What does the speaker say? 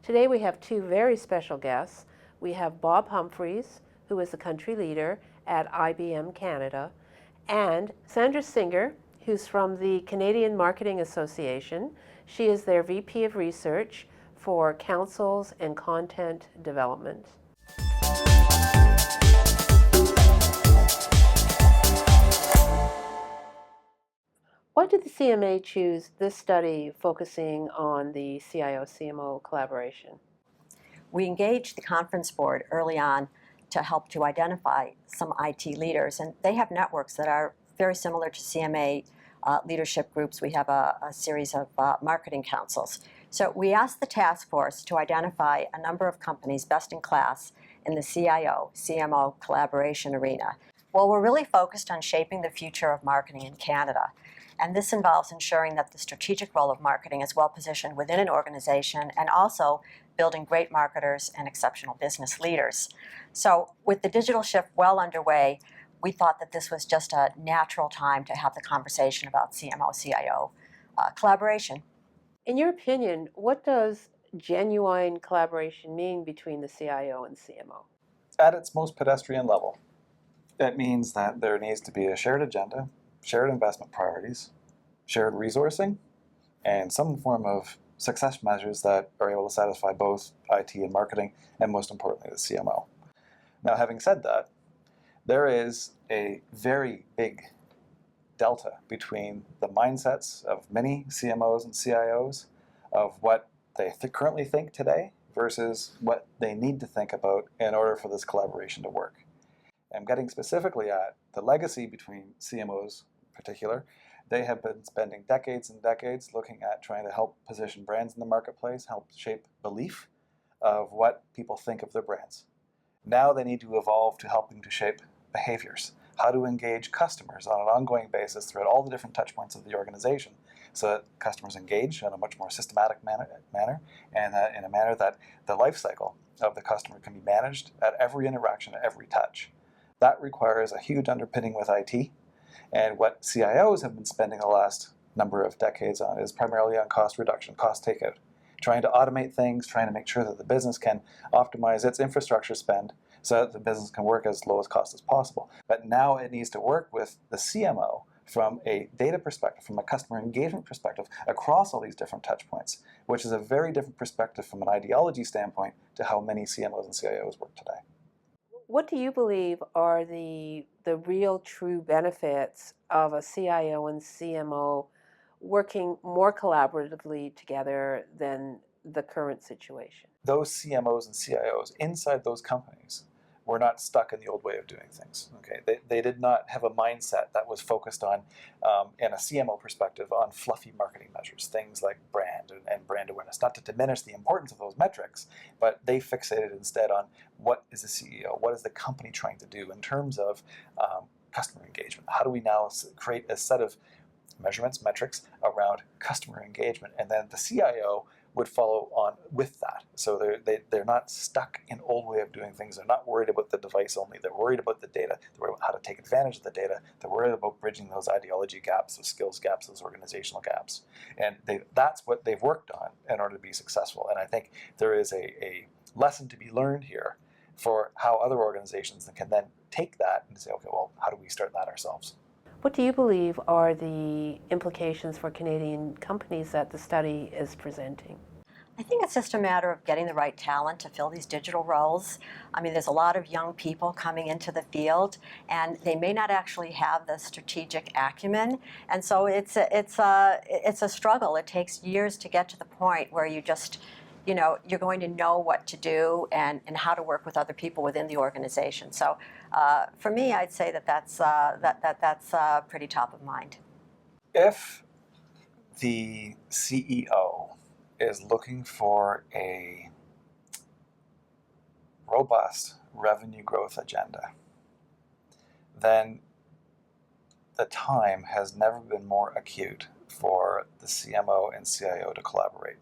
Today we have two very special guests. We have Bob Humphreys, who is the country leader at IBM Canada, and Sandra Singer, who's from the Canadian Marketing Association. She is their VP of Research for Councils and Content Development. Why did the CMA choose this study focusing on the CIO-CMO collaboration? We engaged the conference board early on to help to identify some IT leaders, and they have networks that are very similar to CMA leadership groups. We have a series of marketing councils. So we asked the task force to identify a number of companies best in class in the CIO, CMO collaboration arena. Well, we're really focused on shaping the future of marketing in Canada. And this involves ensuring that the strategic role of marketing is well positioned within an organization and also building great marketers and exceptional business leaders. So with the digital shift well underway, we thought that this was just a natural time to have the conversation about CMO-CIO collaboration. In your opinion, what does genuine collaboration mean between the CIO and CMO? At its most pedestrian level, it means that there needs to be a shared agenda, shared investment priorities, shared resourcing, and some form of success measures that are able to satisfy both IT and marketing, and most importantly, the CMO. Now, having said that, there is a very big delta between the mindsets of many CMOs and CIOs of what they currently think today versus what they need to think about in order for this collaboration to work. I'm getting specifically at the legacy between CMOs in particular. They have been spending decades and decades looking at trying to help position brands in the marketplace, help shape belief of what people think of their brands. Now they need to evolve to helping to shape behaviors, how to engage customers on an ongoing basis throughout all the different touch points of the organization so that customers engage in a much more systematic manner and in a manner that the life cycle of the customer can be managed at every interaction, at every touch. That requires a huge underpinning with IT, and what CIOs have been spending the last number of decades on is primarily on cost reduction, cost takeout, trying to automate things, trying to make sure that the business can optimize its infrastructure spend so that the business can work as low as cost as possible. But now it needs to work with the CMO from a data perspective, from a customer engagement perspective, across all these different touch points, which is a very different perspective from an ideology standpoint to how many CMOs and CIOs work today. What do you believe are the real true benefits of a CIO and CMO working more collaboratively together than the current situation? Those CMOs and CIOs inside those companies were not stuck in the old way of doing things. Okay, they did not have a mindset that was focused on, in a CMO perspective, on fluffy marketing measures, things like brand and brand awareness. Not to diminish the importance of those metrics, but they fixated instead on what is the CEO, what is the company trying to do in terms of customer engagement. How do we now create a set of measurements, metrics around customer engagement, and then the CIO would follow on with that. So they're not stuck in old way of doing things. They're not worried about the device only. They're worried about the data. They're worried about how to take advantage of the data. They're worried about bridging those ideology gaps, those skills gaps, those organizational gaps. And that's what they've worked on in order to be successful. And I think there is a lesson to be learned here for how other organizations can then take that and say, okay, well, how do we start that ourselves? What do you believe are the implications for Canadian companies that the study is presenting? I think it's just a matter of getting the right talent to fill these digital roles. I mean, there's a lot of young people coming into the field, and they may not actually have the strategic acumen. And so it's a struggle. It takes years to get to the point where you just, you're going to know what to do and how to work with other people within the organization. So for me, I'd say that's pretty top of mind. If the CEO is looking for a robust revenue growth agenda, then the time has never been more acute for the CMO and CIO to collaborate.